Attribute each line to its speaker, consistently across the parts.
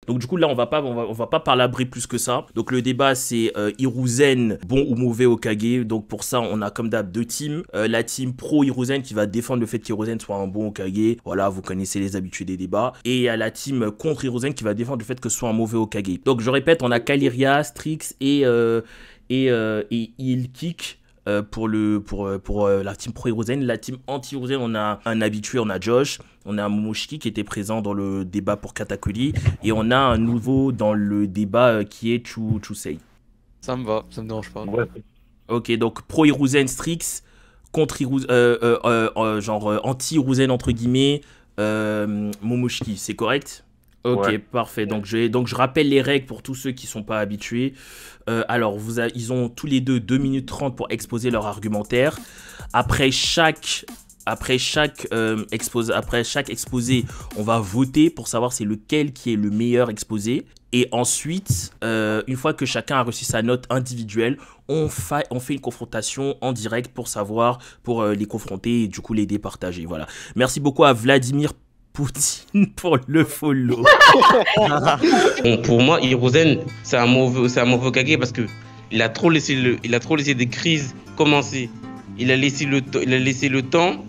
Speaker 1: Donc du coup là on va pas palabrer plus que ça. Donc le débat c'est Hiruzen bon ou mauvais Hokage. Donc pour ça on a comme d'hab deux teams. La team pro Hiruzen qui va défendre le fait qu'Hiruzen soit un bon Hokage. Voilà, vous connaissez les habitués des débats. Et il y a la team contre Hiruzen qui va défendre le fait que ce soit un mauvais Hokage. Donc je répète, on a Kaliria, Strix et Ilkik pour la team pro Hiruzen. La team anti Hiruzen, on a un habitué, on a Josh, on a Momoshiki qui était présent dans le débat pour Katakuri, et on a un nouveau dans le débat qui est Chusei.
Speaker 2: Ça me va, ça me dérange pas.
Speaker 3: Ouais.
Speaker 1: Ok, donc pro Hiruzen Strix, contre Hiruzen, genre anti Hiruzen entre guillemets, Momoshiki, c'est correct? Ok,
Speaker 3: Ouais.
Speaker 1: parfait. Donc je rappelle les règles pour tous ceux qui ne sont pas habitués. Alors, ils ont tous les deux 2 minutes 30 pour exposer leur argumentaire. Après chaque exposé, on va voter pour savoir c'est lequel qui est le meilleur exposé. Et ensuite, une fois que chacun a reçu sa note individuelle, on fait une confrontation en direct pour savoir, pour les confronter et du coup les départager. Voilà. Merci beaucoup à Vladimir Poutine pour le follow.
Speaker 4: Bon, pour moi, Hiruzen, c'est un mauvais Hokage parce que il a trop laissé des crises commencer. Il a laissé le temps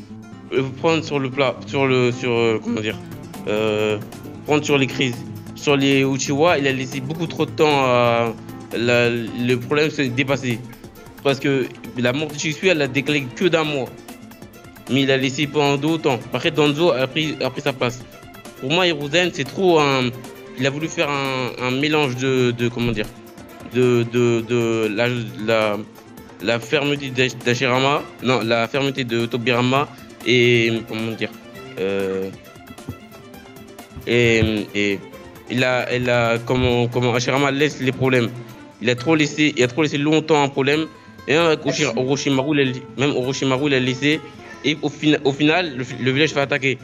Speaker 4: prendre sur le plat, comment dire, prendre sur les crises. Sur les Uchiwa, il a laissé beaucoup trop de temps à le problème s'est dépassé. Parce que la mort de Shisui, elle a décalé que d'un mois. Mais il a laissé pendant d'autant. Après, Danzo a pris sa place. Pour moi, Hiruzen, c'est trop un. Il a voulu faire un mélange de comment dire, de la fermeté d'Hashirama, non, la fermeté de Tobirama et comment dire, et comment Hashirama laisse les problèmes. Il a trop laissé longtemps un problème. Et même avec Orochimaru, il a laissé. Et au final, le village se fait attaquer.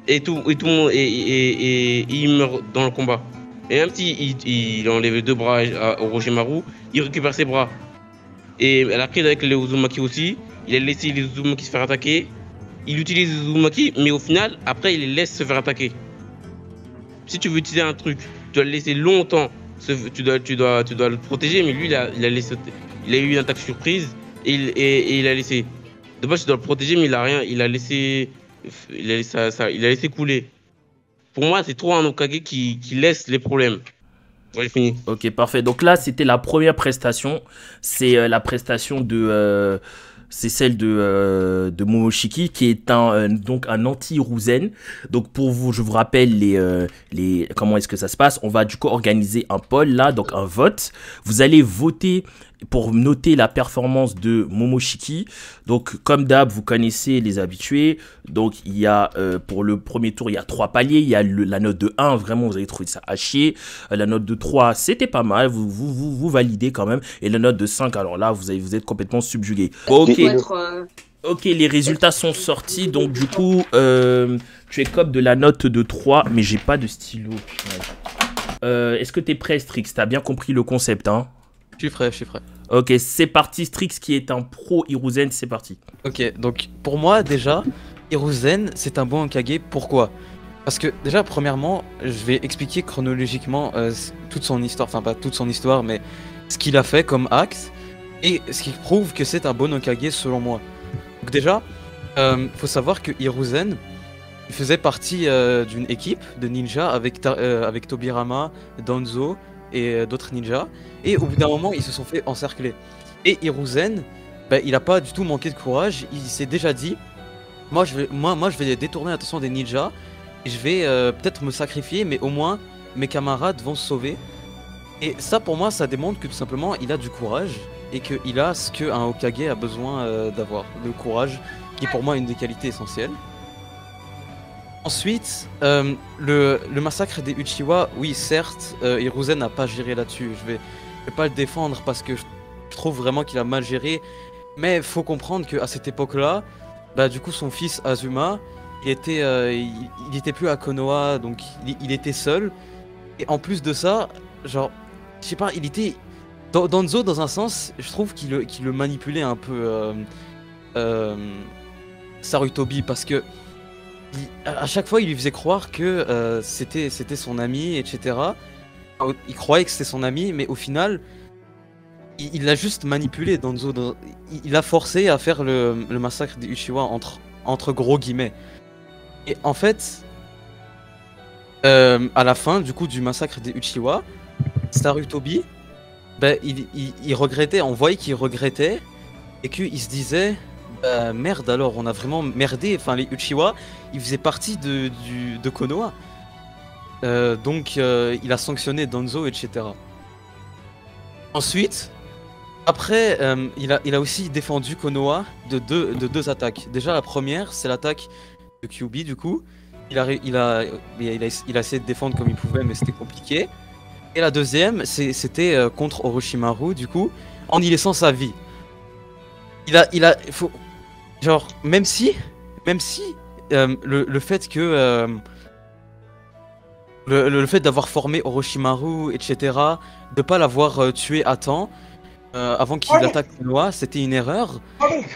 Speaker 4: Et il meurt dans le combat. Et même s'il enlève les 2 bras à Orochimaru, il récupère ses bras. Et à la crise avec les Uzumaki aussi, il a laissé les Uzumaki se faire attaquer. Il utilise les Uzumaki, mais au final, après, il les laisse se faire attaquer. Si tu veux utiliser un truc, tu dois le laisser longtemps. Tu dois le protéger, mais lui, il a eu une attaque surprise et il a laissé. De base, tu dois le protéger, mais il a rien. Il a laissé couler. Pour moi, c'est trop un Hokage qui laisse les problèmes. Ouais, j'ai fini.
Speaker 1: Ok, parfait. Donc là, c'était la première prestation. C'est la prestation c'est celle de Momoshiki, qui est donc un anti-Hiruzen. Donc pour vous, je vous rappelle comment est-ce que ça se passe. On va du coup organiser un poll là, donc un vote. Vous allez voter pour noter la performance de Momoshiki. Donc comme d'hab, vous connaissez les habitués. Donc il y a pour le premier tour, il y a 3 paliers. Il y a la note de 1, vraiment vous avez trouvé ça à chier. La note de 3, c'était pas mal, vous validez quand même. Et la note de 5, alors là, vous êtes complètement subjugué. Ok. Ok, les résultats sont sortis. Donc du coup, tu es cop de la note de 3, mais j'ai pas de stylo. Est-ce que t'es prêt, Strix? T'as bien compris le concept, hein?
Speaker 2: Je suis prêt.
Speaker 1: Ok, c'est parti. Strix qui est un pro Hiruzen, c'est parti.
Speaker 2: Ok, donc pour moi déjà, Hiruzen c'est un bon Hokage. Pourquoi? Parce que déjà premièrement, je vais expliquer chronologiquement toute son histoire, enfin pas toute son histoire, mais ce qu'il a fait comme axe et ce qui prouve que c'est un bon Hokage selon moi. Donc déjà, faut savoir que Hiruzen il faisait partie d'une équipe de ninjas avec Tobirama, Danzo et d'autres ninjas. Et au bout d'un moment, ils se sont fait encercler. Et Hiruzen, il a pas du tout manqué de courage. Il s'est déjà dit, moi je vais détourner l'attention des ninjas. Et je vais peut-être me sacrifier, mais au moins mes camarades vont se sauver. Et ça, pour moi, ça démontre que tout simplement, il a du courage et qu'il a ce qu'un Hokage a besoin d'avoir, le courage, qui est pour moi une des qualités essentielles. Ensuite, le massacre des Uchiwa, oui certes, Hiruzen n'a pas géré là-dessus. Je vais pas le défendre parce que je trouve vraiment qu'il a mal géré. Mais faut comprendre qu'à cette époque-là, du coup son fils Azuma, il était plus à Konoha, donc il était seul. Et en plus de ça, genre, je sais pas, il était... Danzo, dans un sens, je trouve qu'il le manipulait un peu Sarutobi, parce que à chaque fois, il lui faisait croire que c'était son ami, etc. Enfin, il croyait que c'était son ami, mais au final, il l'a juste manipulé, Danzo. Il l'a forcé à faire le massacre des Uchiwa entre gros guillemets. Et en fait, à la fin du coup du massacre des Uchiwa, Sarutobi, ben, il regrettait, on voyait qu'il regrettait et qu'il se disait bah, merde alors, on a vraiment merdé, enfin les Uchiwa, ils faisaient partie de Konoha. Donc il a sanctionné Danzo, etc. Ensuite, après, il a aussi défendu Konoha de deux attaques. Déjà la première, c'est l'attaque de Kyuubi du coup. Il a essayé de défendre comme il pouvait, mais c'était compliqué. Et la deuxième, c'était contre Orochimaru, du coup, en y laissant sa vie. Faut, genre, même si le fait que le fait d'avoir formé Orochimaru, etc., de pas l'avoir tué à temps avant qu'il attaque Konoha, c'était une erreur,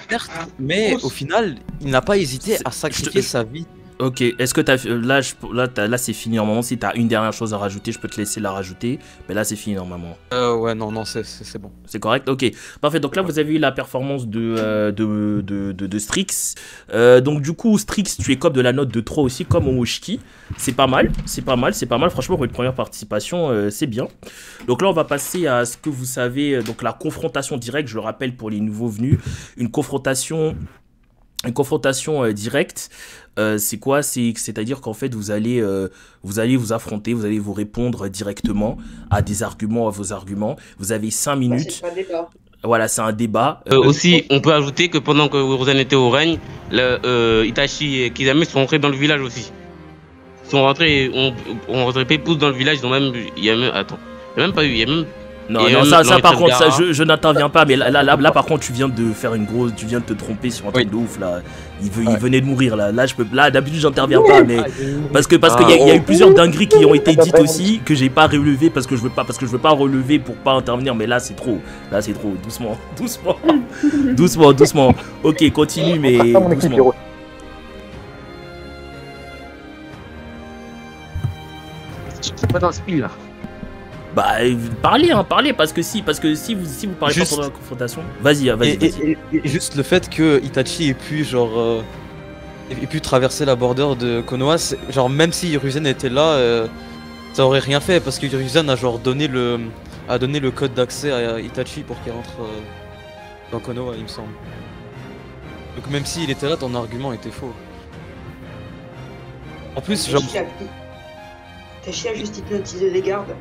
Speaker 2: certes, mais au final, il n'a pas hésité à sacrifier sa vie.
Speaker 1: Ok, est-ce que là c'est fini normalement. Si t'as une dernière chose à rajouter, je peux te laisser la rajouter. Mais là c'est fini normalement.
Speaker 2: Ouais, non, c'est bon.
Speaker 1: C'est correct. Ok, parfait. Donc là vous avez eu la performance de Strix. Donc du coup Strix, tu es comme de la note de 3 aussi, comme Momoshiki. C'est pas mal. Franchement pour une première participation, c'est bien. Donc là on va passer à ce que vous savez. Donc la confrontation directe. Je le rappelle pour les nouveaux venus, une confrontation directe. C'est quoi? C'est-à-dire qu'en fait vous allez vous affronter, vous allez vous répondre directement à vos arguments. Vous avez 5 minutes. Voilà, c'est un débat.
Speaker 4: Aussi, on peut ajouter que pendant que Hiruzen était au règne, Itachi et Kisame sont rentrés dans le village aussi. Ils sont rentrés, ont rentré Pépouze dans le village. Il y a même pas eu.
Speaker 1: Non, ça par contre, ça, je n'interviens pas, mais là par contre, tu viens de faire tu viens de te tromper sur un truc de ouf là. Il venait de mourir là. Là d'habitude j'interviens pas, mais parce que il y a eu plusieurs dingueries qui ont été dites aussi que j'ai pas relevé parce que je veux pas relever pour pas intervenir, mais là c'est trop, doucement. Ok, continue mais doucement.
Speaker 4: C'est pas dans ce spiel là.
Speaker 1: Bah, parlez, parce que si vous parlez juste pas pendant la confrontation, vas-y.
Speaker 2: Et juste le fait que Itachi ait pu traverser la border de Konoha, genre même si Hiruzen était là, ça aurait rien fait parce que Hiruzen a genre donné le code d'accès à Itachi pour qu'il rentre dans Konoha, il me semble. Donc même s'il était là, ton argument était faux. En plus, genre...
Speaker 3: Itachi a juste hypnotisé les gardes.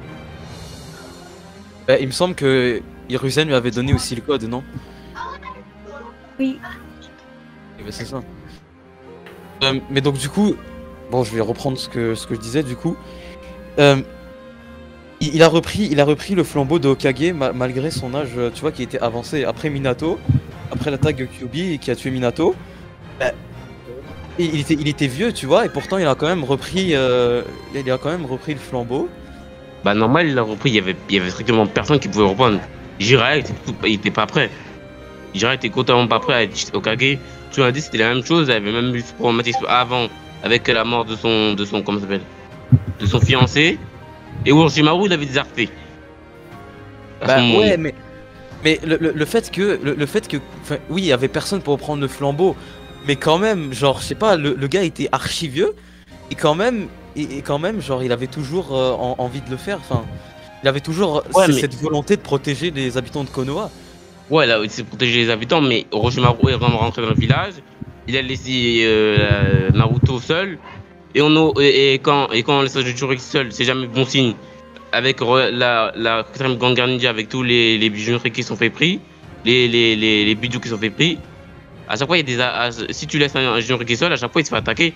Speaker 2: Bah, il me semble que Hiruzen lui avait donné aussi le code, non?
Speaker 3: Oui.
Speaker 2: Bah, c'est ça. Mais donc du coup, bon, je vais reprendre ce que je disais du coup. Il a repris le flambeau de Hokage malgré son âge, tu vois, qui était avancé après Minato, après l'attaque de Kyuubi qui a tué Minato. Bah, il était vieux, tu vois, et pourtant il a quand même repris le flambeau.
Speaker 4: Bah normal, il l'a repris, il y avait strictement personne qui pouvait reprendre. Jiraiya, il était pas prêt. Jiraiya était totalement pas prêt à être Hokage. Tu m'as dit c'était la même chose, il avait même eu ce traumatisme avant, avec la mort de son comment ça s'appelle, de son fiancé. Et Orochimaru, il avait déserté.
Speaker 2: Bah ouais, mais le fait que, enfin, oui, il y avait personne pour reprendre le flambeau, mais quand même, genre, je sais pas, le gars était archi vieux, et quand même, genre, il avait toujours envie de le faire. Enfin, il avait toujours cette volonté de protéger les habitants de Konoha.
Speaker 4: Ouais, là, il s'est protégé les habitants, mais Orochimaru est vraiment rentré dans le village. Il a laissé Naruto seul. Et quand on laisse le Jinchuriki seul, c'est jamais bon signe. Avec la 4ème Grande Guerre Ninja, avec tous les Jinchuriki qui sont fait pris, les bijoux qui sont fait pris. À chaque fois, si tu laisses un Jinchuriki seul, à chaque fois, il se fait attaquer.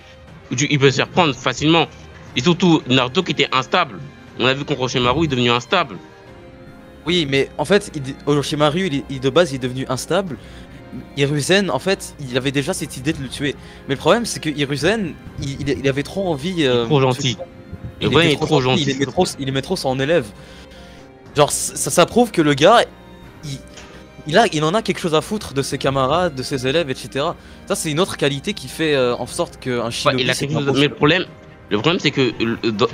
Speaker 4: Il peut se faire prendre facilement. Et surtout, Naruto qui était instable. On a vu qu'Orochimaru est devenu instable.
Speaker 2: Oui, mais en fait, Orochimaru, de base, il est devenu instable. Hiruzen, en fait, il avait déjà cette idée de le tuer. Mais le problème, c'est que Hiruzen, il avait trop envie...
Speaker 4: il est trop gentil.
Speaker 2: Il est trop gentil. Il aimait trop son élève. Genre, ça prouve que le gars, il en a quelque chose à foutre de ses camarades, de ses élèves, etc. Ça, c'est une autre qualité qui fait en sorte qu'un
Speaker 4: Ouais,
Speaker 2: shinobi...
Speaker 4: il a quelque chose. Mais le problème c'est que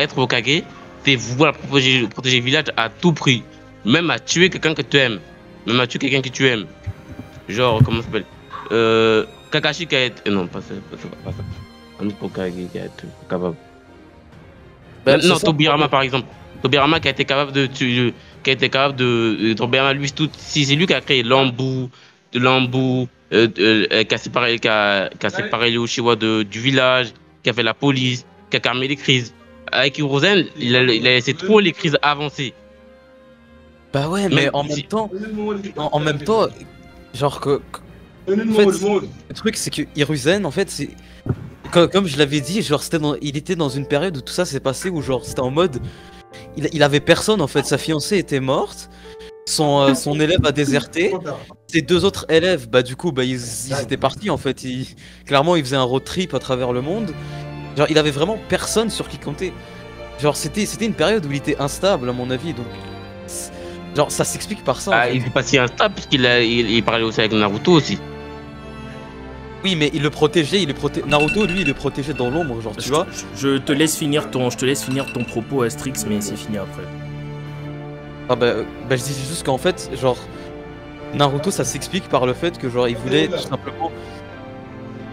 Speaker 4: être Hokage, c'est vouloir protéger le village à tout prix. Même à tuer quelqu'un que tu aimes. Même à tuer quelqu'un que tu aimes. Genre, comment ça s'appelle Kakashi qui a été. Non, pas ça. Un autre Hokage qui a été capable.
Speaker 2: Bah,
Speaker 4: Non,
Speaker 2: c'est ça.
Speaker 4: Tobirama par exemple. Tobirama qui a été capable de tuer. Qui a été capable de. Tobirama, lui, si c'est lui qui a créé l'Ambu, qui a séparé les Uchiwa du village, qui a fait la police, qui a calmé les crises. Avec Hiruzen, il a laissé trop les crises avancer.
Speaker 2: Bah ouais, mais
Speaker 4: Même
Speaker 2: en
Speaker 4: si-
Speaker 2: même temps, en même temps, genre en fait, le truc c'est que Hiruzen, en fait, c'est comme je l'avais dit, genre il était dans une période où tout ça s'est passé, où genre c'était en mode, il avait personne en fait, sa fiancée était morte, son élève a déserté, ses deux autres élèves, bah du coup, bah ils étaient partis en fait, clairement ils faisaient un road trip à travers le monde, genre il avait vraiment personne sur qui compter, genre c'était une période où il était instable à mon avis, donc genre ça s'explique par ça. En
Speaker 4: Ah,
Speaker 2: fait.
Speaker 4: il est pas si instable parce il parlait aussi avec Naruto aussi.
Speaker 2: Oui, mais il le protégeait, Naruto, lui, il le protégeait dans l'ombre, genre, tu vois.
Speaker 1: Je te laisse finir ton propos, Astrix, mais c'est fini après.
Speaker 2: Ah bah je disais juste qu'en fait, genre, Naruto, ça s'explique par le fait que, genre, il voulait tout simplement,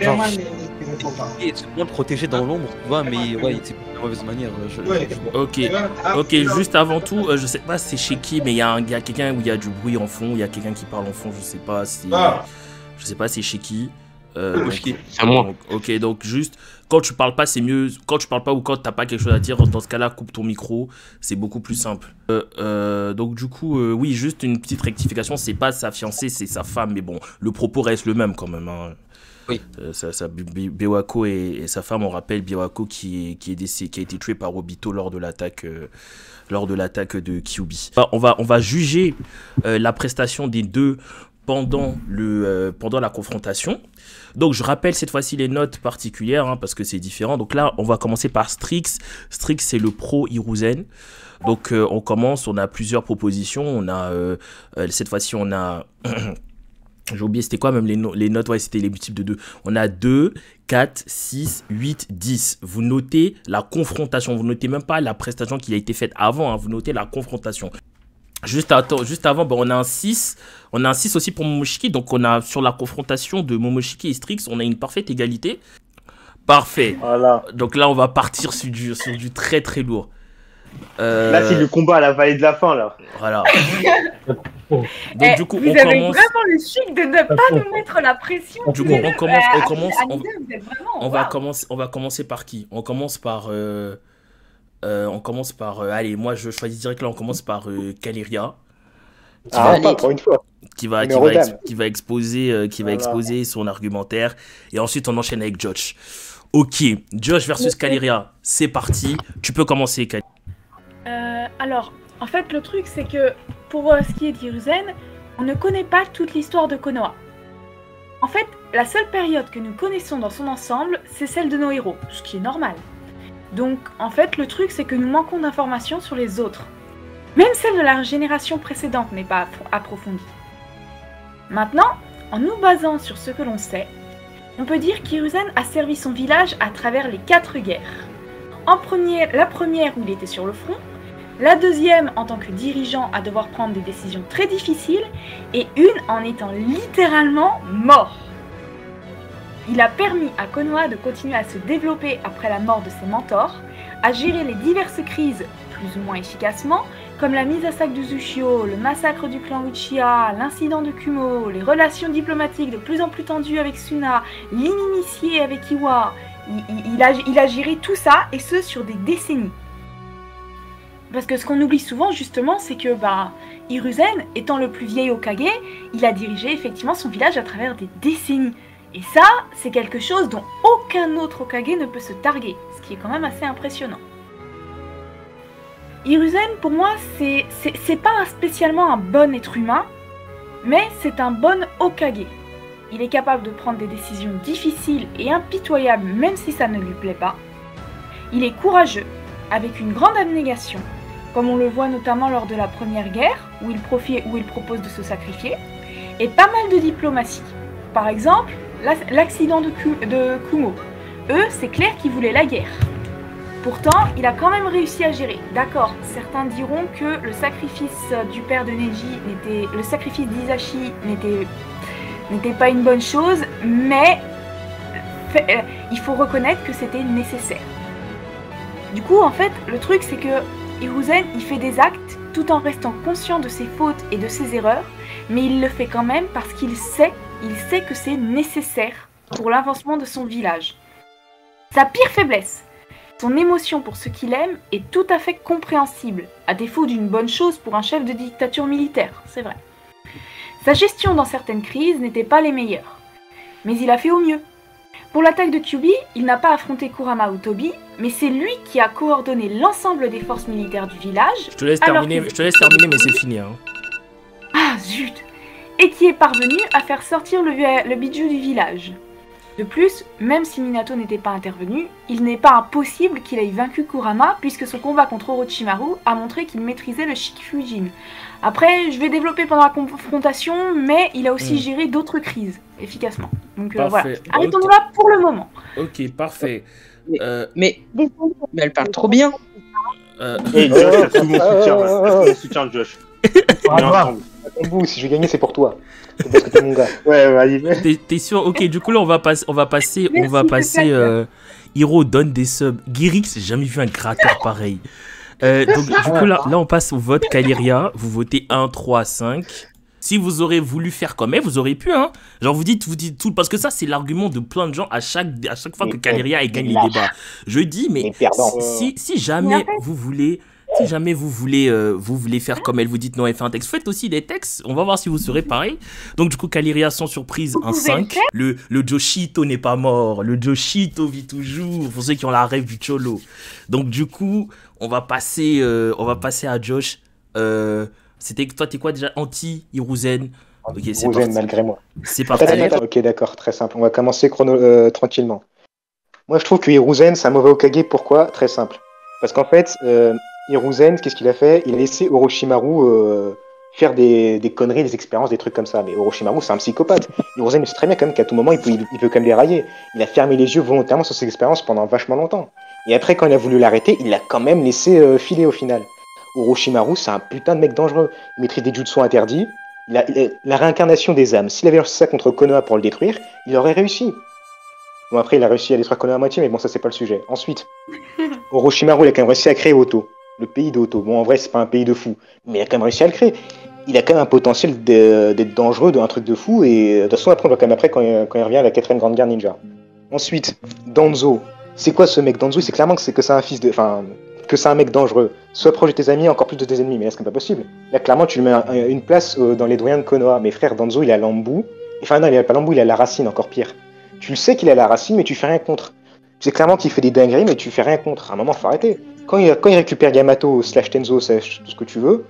Speaker 2: genre, et tout le monde protéger dans l'ombre, tu vois, mais ouais, c'est de mauvaise manière.
Speaker 1: Ok, juste avant tout, je sais pas c'est chez qui, mais il y a quelqu'un où il y a du bruit en fond, il y a quelqu'un qui parle en fond, je sais pas c'est chez qui.
Speaker 2: Bushki.
Speaker 4: C'est à moi.
Speaker 1: Donc juste, quand tu parles pas, c'est mieux. Quand tu parles pas ou quand t'as pas quelque chose à dire, dans ce cas-là, coupe ton micro, c'est beaucoup plus simple. Donc du coup, oui, juste une petite rectification, c'est pas sa fiancée, c'est sa femme, mais bon, le propos reste le même quand même. Hein.
Speaker 2: Oui.
Speaker 1: Biwako et sa femme, on rappelle Biwako qui a été tué par Obito lors de l'attaque de Kyuubi. On va juger la prestation des deux pendant la confrontation. Donc je rappelle cette fois-ci les notes particulières hein, parce que c'est différent. Donc là on va commencer par Strix. Strix c'est le pro Hiruzen. Donc on a plusieurs propositions. On a cette fois-ci on a j'ai oublié c'était quoi même les notes, ouais c'était les multiples de 2. On a 2, 4, 6, 8, 10. Vous notez la confrontation, vous notez même pas la prestation qui a été faite avant, hein, vous notez la confrontation. Juste avant, on a un 6. On a un 6 aussi pour Momoshiki. Donc, on a sur la confrontation de Momoshiki et Strix, on a une parfaite égalité. Parfait.
Speaker 5: Voilà.
Speaker 1: Donc là, on va partir sur du très très lourd.
Speaker 5: Là, c'est le combat à la vallée de la fin, là.
Speaker 1: Voilà. Donc, du coup,
Speaker 6: vous
Speaker 1: on
Speaker 6: avez
Speaker 1: commence.
Speaker 6: vraiment le chic de ne pas nous mettre la pression.
Speaker 1: Du coup, on va commencer par qui? On commence par. Allez, moi je choisis direct là, on commence par Kaliria.
Speaker 5: Pas pour une fois.
Speaker 1: Qui va exposer son argumentaire. Et ensuite, on enchaîne avec Josh. Ok, Josh versus Kaliria. C'est parti. Tu peux commencer, Kaliria.
Speaker 6: Alors, en fait, le truc, c'est que pour ce qui est d'Hiruzen, on ne connaît pas toute l'histoire de Konoha. En fait, la seule période que nous connaissons dans son ensemble, c'est celle de nos héros, ce qui est normal. Donc, en fait, le truc, c'est que nous manquons d'informations sur les autres. Même celle de la génération précédente n'est pas approfondie. Maintenant, en nous basant sur ce que l'on sait, on peut dire qu'Hiruzen a servi son village à travers les 4 guerres. La première où il était sur le front, la deuxième en tant que dirigeant à devoir prendre des décisions très difficiles, et une en étant littéralement mort. Il a permis à Konoha de continuer à se développer après la mort de ses mentors, à gérer les diverses crises plus ou moins efficacement, comme la mise à sac d'Uzushio, le massacre du clan Uchiha, l'incident de Kumo, les relations diplomatiques de plus en plus tendues avec Suna, l'inimitié avec Iwa. Il a géré tout ça, et ce sur des décennies. Parce que ce qu'on oublie souvent justement, c'est que Hiruzen, étant le plus vieil Hokage, il a dirigé effectivement son village à travers des décennies. Et ça, c'est quelque chose dont aucun autre Hokage ne peut se targuer, ce qui est quand même assez impressionnant. Hiruzen, pour moi, c'est pas spécialement un bon être humain, mais c'est un bon Hokage. Il est capable de prendre des décisions difficiles et impitoyables même si ça ne lui plaît pas. Il est courageux, avec une grande abnégation, comme on le voit notamment lors de la première guerre, où il propose de se sacrifier. et pas mal de diplomatie. Par exemple, l'accident de Kumo. Eux, c'est clair qu'ils voulaient la guerre. Pourtant, il a quand même réussi à gérer. D'accord, certains diront que le sacrifice du père de Neji le sacrifice d'Isashi n'était pas une bonne chose, mais il faut reconnaître que c'était nécessaire. Du coup, en fait, le truc c'est que Hiruzen, il fait des actes tout en restant conscient de ses fautes et de ses erreurs, mais il le fait quand même parce qu'il sait que c'est nécessaire pour l'avancement de son village. Sa pire faiblesse, son émotion pour ce qu'il aime, est tout à fait compréhensible, à défaut d'une bonne chose pour un chef de dictature militaire, c'est vrai. Sa gestion dans certaines crises n'était pas les meilleures, mais il a fait au mieux. Pour l'attaque de Kyuubi, il n'a pas affronté Kurama ou Tobi, mais c'est lui qui a coordonné l'ensemble des forces militaires du village.
Speaker 1: Je te laisse terminer, mais c'est fini. Hein.
Speaker 6: Ah zut! Et qui est parvenu à faire sortir le bijou du village. De plus, même si Minato n'était pas intervenu, il n'est pas impossible qu'il ait vaincu Kurama, puisque son combat contre Orochimaru a montré qu'il maîtrisait le Shikifujin. Après, je vais développer pendant la confrontation, mais il a aussi géré d'autres crises efficacement. Donc voilà, arrêtons-nous là pour le moment.
Speaker 1: Ok, parfait.
Speaker 7: Mais elle parle trop bien.
Speaker 5: Et Josh, tout mon soutien, Josh.
Speaker 8: Si je vais gagner, c'est pour toi. C'est parce que t'es mon gars.
Speaker 5: Ouais, vas-y.
Speaker 1: T'es sûr? Ok, du coup là, on va passer. Hiro donne des subs. Guirix, j'ai jamais vu un gratteur pareil. Donc du coup là, on passe au vote. Kaliria, vous votez 1, 3, 5. Si vous aurez voulu faire comme elle, vous aurez pu, hein. Genre vous dites tout, parce que ça c'est l'argument de plein de gens à chaque fois que Kaliria gagne les débats. Je dis, mais si jamais vous voulez faire comme elle, vous dites non, elle fait un texte, faites aussi des textes, on va voir si vous serez pareil. Donc du coup, Kaliria, sans surprise, un 5. Le Joshito n'est pas mort, le Joshito vit toujours, pour ceux qui ont la rêve du Cholo. Donc du coup, on va passer à Josh. Toi, t'es quoi déjà? Anti-Hiruzen? Ok, c'est
Speaker 8: Hiruzen, malgré moi.
Speaker 1: C'est parti.
Speaker 8: Ok, d'accord, très simple. On va commencer tranquillement. Moi, je trouve que Hiruzen, c'est un mauvais Hokage. Pourquoi? Très simple. Parce qu'en fait, Hiruzen, qu'est-ce qu'il a fait? Il a laissé Orochimaru faire des conneries, des expériences, des trucs comme ça. Mais Orochimaru, c'est un psychopathe. Hiruzen, c'est très bien quand même qu'à tout moment, il peut quand même les railler. Il a fermé les yeux volontairement sur ses expériences pendant vachement longtemps. Et après, quand il a voulu l'arrêter, il l'a quand même laissé filer au final. Orochimaru, c'est un putain de mec dangereux. Il maîtrise des jutsu interdits. La réincarnation des âmes. S'il avait lancé ça contre Konoha pour le détruire, il aurait réussi. Bon, après, il a réussi à détruire Konoha à moitié, mais bon, ça, c'est pas le sujet. Ensuite, Orochimaru, il a quand même réussi à créer Oto. Le pays d'Oto. Bon, en vrai, c'est pas un pays de fou, mais il a quand même réussi à le créer. Il a quand même un potentiel d'être dangereux, d'un truc de fou, et de toute façon, après, on va quand même quand il revient à la 4ème Grande Guerre Ninja. Ensuite, Danzo. C'est quoi ce mec? Danzo, c'est clairement que c'est un fils de... Enfin, que c'est un mec dangereux. Sois proche de tes amis, encore plus de tes ennemis, mais là, c'est pas possible. Là, clairement, tu lui mets une place dans les doyens de Konoha. Mais frère, Danzo, il a l'Ambu. Enfin, non, il a pas l'Ambu, il a la racine, encore pire. Tu le sais qu'il a la racine, mais tu fais rien contre. Tu sais clairement qu'il fait des dingueries, mais tu fais rien contre. À un moment, faut arrêter. Quand il récupère Yamato, / Tenzo, tout ce que tu veux,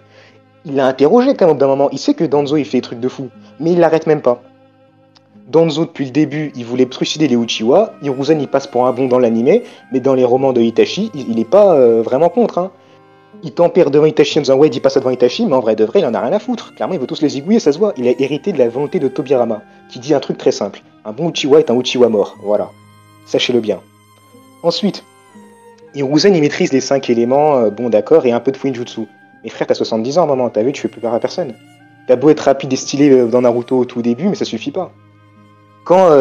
Speaker 8: il l'a interrogé quand même d'un moment. Il sait que Danzo, il fait des trucs de fou, mais il l'arrête même pas. Danzo, depuis le début, il voulait trucider les Uchiwa. Hiruzen, il passe pour un bon dans l'animé, mais dans les romans de Itachi, il est pas vraiment contre. Hein. Il tempère devant Itachi en disant ouais, dis pas ça devant Itachi, mais en vrai de vrai, il en a rien à foutre. Clairement, il veut tous les aiguiller, ça se voit. Il a hérité de la volonté de Tobirama, qui dit un truc très simple. Un bon Uchiwa est un Uchiwa mort. Voilà. Sachez-le bien. Ensuite, Hiruzen, il maîtrise les 5 éléments, bon d'accord, et un peu de Fuinjutsu. Mais frère, t'as 70 ans, maman, t'as vu, tu fais plus peur à personne. T'as beau être rapide et stylé dans Naruto au tout début, mais ça suffit pas. Quand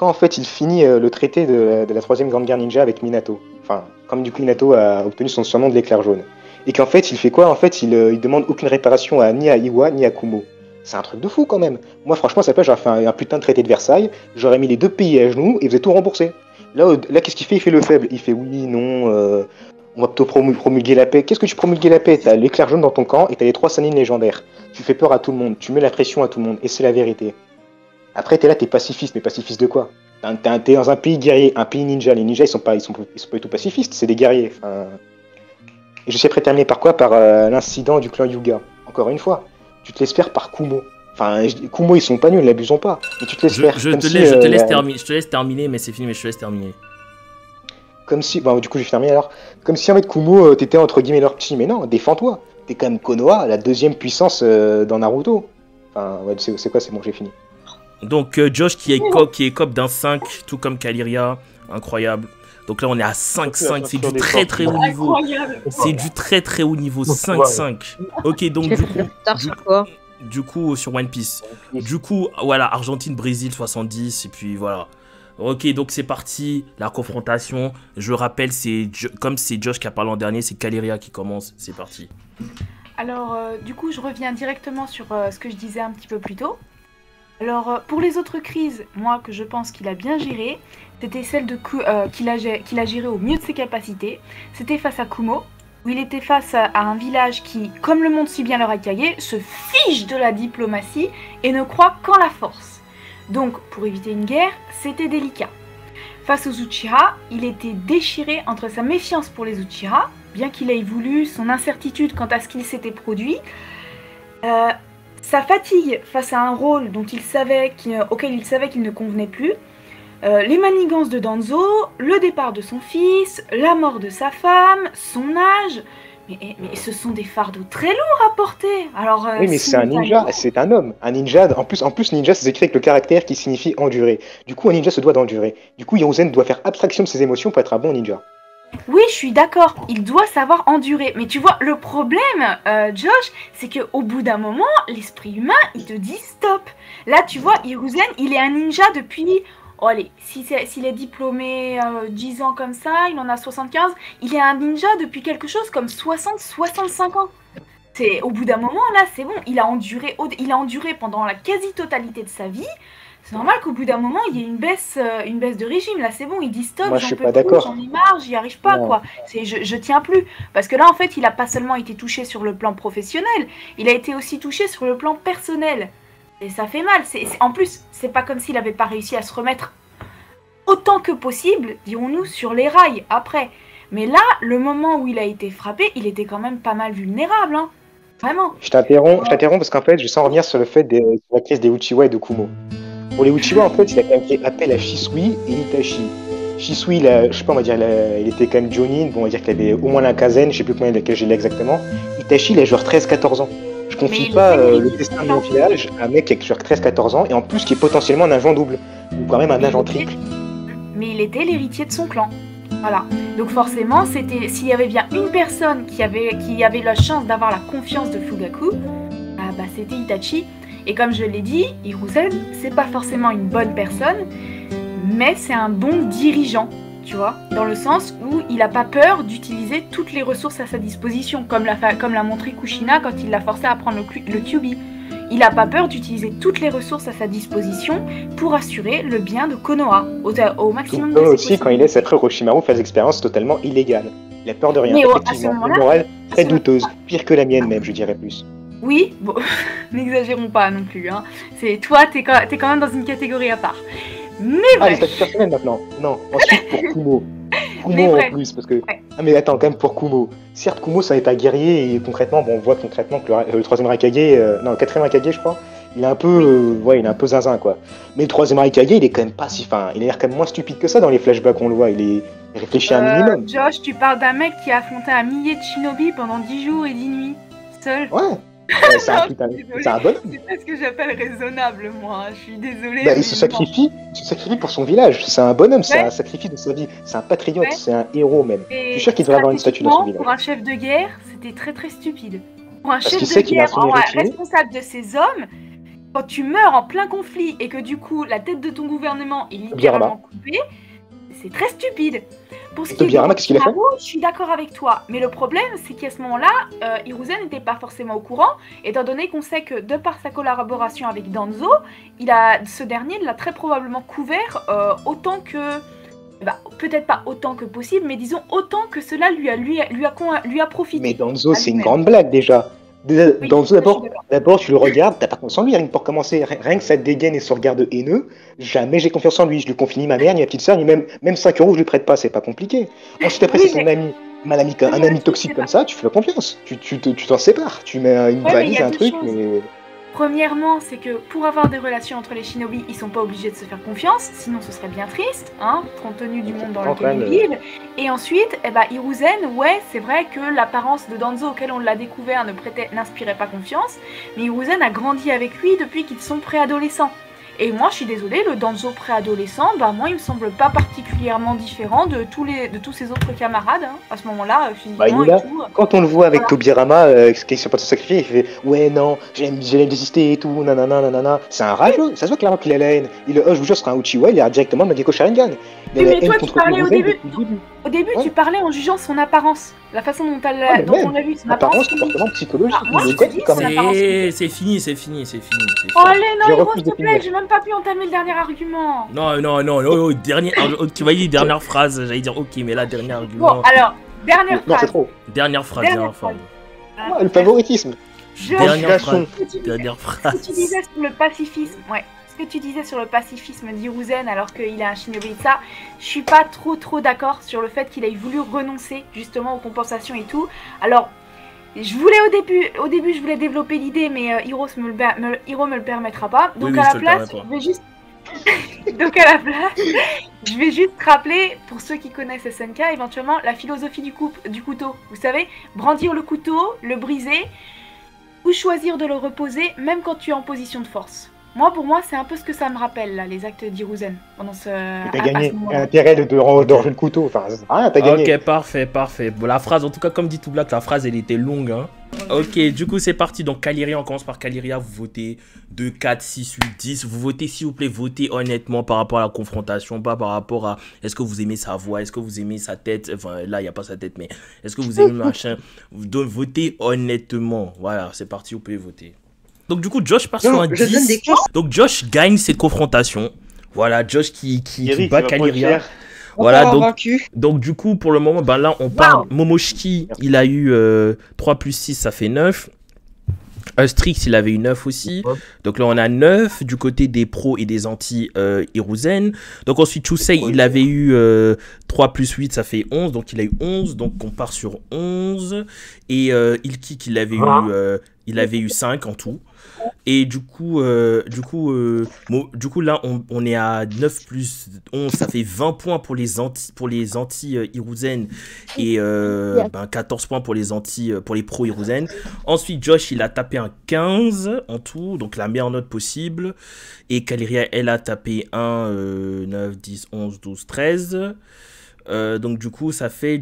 Speaker 8: en fait il finit le traité de la 3ème Grande Guerre Ninja avec Minato, enfin, comme du coup Minato a obtenu son surnom de l'éclair jaune, et qu'en fait il fait quoi? En fait il demande aucune réparation ni à Iwa ni à Kumo. C'est un truc de fou quand même. Moi franchement ça fait j'aurais fait un putain de traité de Versailles, j'aurais mis les deux pays à genoux et vous êtes tout remboursé. Là qu'est-ce qu'il fait? Il fait le faible, il fait oui, non, on va plutôt promulguer la paix. Qu'est-ce que tu promulgues la paix? T'as l'éclair jaune dans ton camp et t'as les 3 Sannin légendaires. Tu fais peur à tout le monde, tu mets la pression à tout le monde, et c'est la vérité. Après, t'es là, t'es pacifiste, mais pacifiste de quoi? T'es dans un pays guerrier, un pays ninja. Les ninjas, ils sont pas du tout pacifistes, c'est des guerriers. Enfin... Et je sais terminer par quoi? Par l'incident du clan Hyuga. Encore une fois, tu te laisses faire par Kumo. Enfin, Kumo, ils sont pas nuls, n'abusons pas. Mais tu te laisses faire.
Speaker 1: Je te laisse terminer, mais c'est fini, mais je te laisse terminer.
Speaker 8: Comme si... Bon, du coup, je vais terminer alors. Comme si en fait Kumo, t'étais entre guillemets leur petit. Mais non, défends-toi. T'es quand même Konoha, la 2ème puissance dans Naruto. Enfin, ouais, c'est quoi, c'est bon, j'ai fini.
Speaker 1: Donc Josh qui est cop d'un 5, tout comme Kaliria, incroyable. Donc là on est à 5-5, c'est du très très haut niveau. C'est du très très haut niveau, 5-5. Ok, donc du coup sur One Piece. Du coup, voilà, Argentine-Brésil 70, et puis voilà. Ok, donc c'est parti, la confrontation. Je rappelle, comme c'est Josh qui a parlé en dernier, c'est Kaliria qui commence, c'est parti.
Speaker 6: Alors, du coup, je reviens directement sur ce que je disais un petit peu plus tôt. Alors, pour les autres crises, moi, que je pense qu'il a bien géré, c'était celle qu'il a géré au mieux de ses capacités. C'était face à Kumo, où il était face à un village qui, comme le montre si bien le Raikage, se fiche de la diplomatie et ne croit qu'en la force. Donc, pour éviter une guerre, c'était délicat. Face aux Uchiha, il était déchiré entre sa méfiance pour les Uchiha, bien qu'il ait voulu, son incertitude quant à ce qu'il s'était produit, sa fatigue face à un rôle auquel il savait qu'il ne convenait plus, les manigances de Danzo, le départ de son fils, la mort de sa femme, son âge... Mais ce sont des fardeaux très lourds à porter. Alors,
Speaker 8: oui, mais c'est un ninja, c'est un homme. Un ninja, en plus ninja, c'est écrit avec le caractère qui signifie endurer. Du coup, un ninja se doit d'endurer. Du coup, Hiruzen doit faire abstraction de ses émotions pour être un bon ninja.
Speaker 6: Oui, je suis d'accord, il doit savoir endurer. Mais tu vois, le problème, Josh, c'est qu'au bout d'un moment, l'esprit humain, il te dit stop. Là, tu vois, Hiruzen, il est un ninja depuis... Oh allez, s'il est diplômé 10 ans comme ça, il en a 75, il est un ninja depuis quelque chose comme 60-65 ans. Au bout d'un moment, là, c'est bon, il a enduré pendant la quasi-totalité de sa vie. C'est normal qu'au bout d'un moment, il y ait une baisse de régime. Là, c'est bon, il dit stop,
Speaker 8: moi,
Speaker 6: j'en peux plus, j'en ai marre, j'y arrive pas, quoi. Je tiens plus. Parce que là, en fait, il a pas seulement été touché sur le plan professionnel, il a été aussi touché sur le plan personnel. Et ça fait mal. En plus, c'est pas comme s'il avait pas réussi à se remettre autant que possible, dirons-nous, sur les rails après. Mais là, le moment où il a été frappé, il était quand même pas mal vulnérable, hein. Vraiment.
Speaker 8: Je t'interromps parce qu'en fait, je sens revenir sur le fait de la crise des Uchiwa et de Kumo. Pour les Uchiwa, en fait, il a quand même fait appel à Shisui et Itachi. Shisui, je sais pas, on va dire, il était quand même Jonin, bon, on va dire qu'il avait au moins l'Inkazen, je sais plus combien lequel j'ai exactement. Itachi, il a joué 13-14 ans. Je confie pas le destin de mon village à un mec qui a sur 13-14 ans et en plus qui est potentiellement un agent double ou quand même un agent triple.
Speaker 6: Mais il était l'héritier de son clan. Voilà. Donc forcément, s'il y avait bien une personne qui avait la chance d'avoir la confiance de Fugaku, c'était Itachi. Et comme je l'ai dit, Hiruzen, c'est pas forcément une bonne personne, mais c'est un bon dirigeant. Tu vois, dans le sens où il n'a pas peur d'utiliser toutes les ressources à sa disposition, comme l'a montré Kushina quand il l'a forcé à prendre le Kyuubi. Il n'a pas peur d'utiliser toutes les ressources à sa disposition pour assurer le bien de Konoha au maximum.
Speaker 8: Comme aussi quand il laisse après Orochimaru faire des expériences totalement illégales. Il a peur de rien,
Speaker 6: mais
Speaker 8: effectivement. Une morale très douteuse, pire que la mienne même, je dirais plus.
Speaker 6: Oui, bon, n'exagérons pas non plus. Hein. Toi, t'es quand même dans une catégorie à part. Mais
Speaker 8: les statuts personnels maintenant. Non, ensuite pour Kumo. Kumo en plus, parce que... Ouais. Ah mais attends, quand même pour Kumo. Certes, Kumo, ça n'est pas guerrier, et concrètement, on voit concrètement que le troisième Raikage... non, le quatrième Raikage, je crois, il est un peu... il est un peu zinzin, quoi. Mais le troisième Raikage, il est quand même pas si... Enfin, il a l'air quand même moins stupide que ça dans les flashbacks, on le voit. Il réfléchit un minimum.
Speaker 6: Josh, tu parles d'un mec qui a affronté un millier de shinobi pendant 10 jours et 10 nuits, seul.
Speaker 8: Ouais. C'est un bonhomme.
Speaker 6: C'est pas ce que j'appelle raisonnable, moi. Je suis désolée.
Speaker 8: Il se sacrifie pour son village. C'est un bonhomme, c'est un sacrifice de sa vie. C'est un patriote, c'est un héros même. Je suis sûr qu'il devrait avoir une statue dans son village.
Speaker 6: Pour un chef de guerre, c'était très très stupide. Pour un chef de guerre responsable de ses hommes, quand tu meurs en plein conflit et que du coup la tête de ton gouvernement est littéralement coupée, c'est très stupide. Pour ce qui est
Speaker 8: qu'est-ce qu'il a fait ?
Speaker 6: Je suis d'accord avec toi, mais le problème, c'est qu'à ce moment-là, Hiruzen n'était pas forcément au courant, étant donné qu'on sait que, de par sa collaboration avec Danzo, ce dernier l'a très probablement couvert autant que... peut-être pas autant que possible, mais disons autant que cela lui a profité.
Speaker 8: Mais Danzo, c'est une grande blague, déjà. Danzo, d'abord, tu le regardes, t'as pas confiance en lui, pour commencer, rien que sa dégaine et son regard de haineux, jamais j'ai confiance en lui, je lui confie ni ma mère, ni ma petite soeur, ni même 5 € je lui prête pas, c'est pas compliqué. Ensuite après c'est ton ami, un ami toxique comme ça, tu fais confiance, tu t'en sépares, tu mets une valise, un truc, mais...
Speaker 6: Premièrement, c'est que pour avoir des relations entre les shinobi, ils sont pas obligés de se faire confiance, sinon ce serait bien triste, hein, compte tenu du monde dans lequel ils vivent. Et ensuite, Hiruzen, ouais, c'est vrai que l'apparence de Danzo auquel on l'a découvert n'inspirait pas confiance, mais Hiruzen a grandi avec lui depuis qu'ils sont préadolescents. Et moi, je suis désolée, le Danzo préadolescent, moi, il me semble pas particulièrement différent de tous ses autres camarades, hein, à ce moment-là, physiquement et tout.
Speaker 8: Quand on le voit avec Tobirama, qui est pas de se sacrifier, il fait « Ouais, non, j'aime désister et tout, nanana, nanana ». C'est un rageux, ça se voit clairement qu'il a la haine. Je vous jure, ce sera un Uchiwa, il a directement Mageko Sharingan.
Speaker 6: Oui, mais toi, tu parlais au début. Au début, tu parlais en jugeant son apparence, la façon dont on l'a vu, son apparence,
Speaker 8: comportement psychologique.
Speaker 6: Moi, je te dis,
Speaker 1: c'est fini.
Speaker 6: Oh, allez, non, Hiro, s'il te plaît, j'ai même pas pu entamer le dernier argument.
Speaker 1: Non, tu vas dire dernière phrase, j'allais dire ok, mais là, dernier argument.
Speaker 6: Bon, alors, dernière phrase.
Speaker 8: Non, c'est trop.
Speaker 1: Dernière phrase.
Speaker 8: Le favoritisme.
Speaker 1: Dernière phrase.
Speaker 6: Ce que tu disais sur le pacifisme, ce que tu disais sur le pacifisme d'Hiruzen alors qu'il a un shinobi de ça, je suis pas trop d'accord sur le fait qu'il ait voulu renoncer justement aux compensations et tout. Alors, je voulais au début je voulais développer l'idée, mais Hiro me le permettra pas. Donc à la place, je vais juste rappeler, pour ceux qui connaissent SNK, éventuellement la philosophie du couteau. Vous savez, brandir le couteau, le briser, ou choisir de le reposer, même quand tu es en position de force. Pour moi, c'est un peu ce que ça me rappelle, là, les actes d'Hiruzen.
Speaker 8: T'as gagné l'intérêt de ranger le couteau. Enfin, rien, t'as gagné.
Speaker 1: Ok, parfait. Bon, la phrase, en tout cas, comme dit Toublack, la phrase, elle était longue. Hein. Ok, du coup, c'est parti. Donc, Kaliria, on commence par Kaliria. Vous votez 2, 4, 6, 8, 10. Vous votez, s'il vous plaît, votez honnêtement par rapport à la confrontation, pas par rapport à est-ce que vous aimez sa voix, est-ce que vous aimez sa tête. Enfin, là, il n'y a pas sa tête, mais est-ce que vous aimez machin. Votez honnêtement. Voilà, c'est parti, vous pouvez voter. Donc du coup, Josh part sur un 10. Donc Josh gagne cette confrontation. Voilà, Josh qui bat Kaliria. Voilà, donc du coup, pour le moment, là, on parle. Momoshiki, il a eu 3 plus 6, ça fait 9. Strix, il avait eu 9 aussi. Donc là, on a 9 du côté des pros et des anti-Hiruzen. Donc ensuite, Chusei, il avait eu 3 plus 8, ça fait 11. Donc il a eu 11. Donc on part sur 11. Et Ilkik, il avait eu 5 en tout. Et du coup là, on est à 9 plus 11, ça fait 20 points pour les anti-Hiruzen et 14 points pour les pro-Hiruzen. Ensuite, Josh, il a tapé un 15 en tout, donc la meilleure note possible. Et Kaliria, elle a tapé un 9, 10, 11, 12, 13. Donc du coup, ça fait,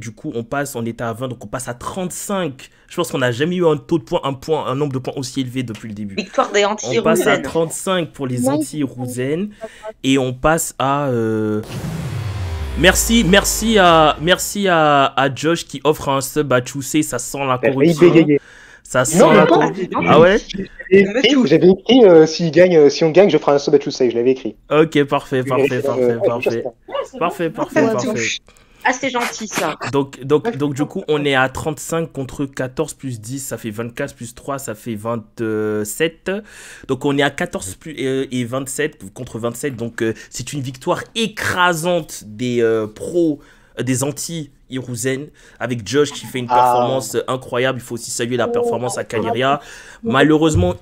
Speaker 1: on était à 20, donc on passe à 35. Je pense qu'on n'a jamais eu un taux de points, un nombre de points aussi élevé depuis le début.
Speaker 7: Victoire des anti-Hiruzen.
Speaker 1: On passe à 35 pour les anti-Hiruzen et on passe à... Merci à Josh qui offre un sub à Chusei, ça sent la corruption. Ça sent la corruption. Ah ouais?
Speaker 8: J'avais écrit si on gagne, je ferai un sub à Chusei, je l'avais écrit.
Speaker 1: Ok, parfait.
Speaker 7: Ah, c'est gentil ça.
Speaker 1: Donc du coup, on est à 35 contre 14 plus 10, ça fait 24 plus 3, ça fait 27. Donc on est à 14 et 27 contre 27. Donc c'est une victoire écrasante des pros, des anti-Hiruzen, avec Josh qui fait une performance incroyable. Il faut aussi saluer la performance à Kaliria. Malheureusement,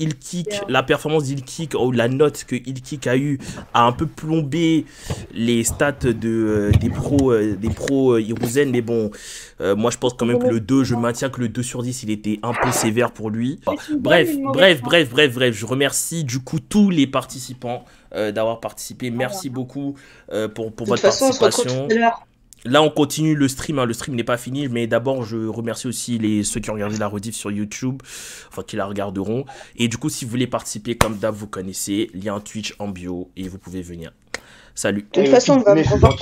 Speaker 1: la performance d'Ilkik, ou la note que Ilkik a eu, a un peu plombé les stats des pros Hiruzen. Mais bon, moi je pense quand même que le 2, je maintiens que le 2 sur 10, il était un peu sévère pour lui. Bref, je remercie du coup tous les participants d'avoir participé. Merci beaucoup pour votre participation. Là, on continue le stream. Le stream n'est pas fini, mais d'abord, je remercie aussi ceux qui ont regardé la rediff sur YouTube, enfin, qui la regarderont. Et du coup, si vous voulez participer, comme d'hab, vous connaissez, lien Twitch en bio, et vous pouvez venir. Salut.
Speaker 7: De toute façon, on va voir pour la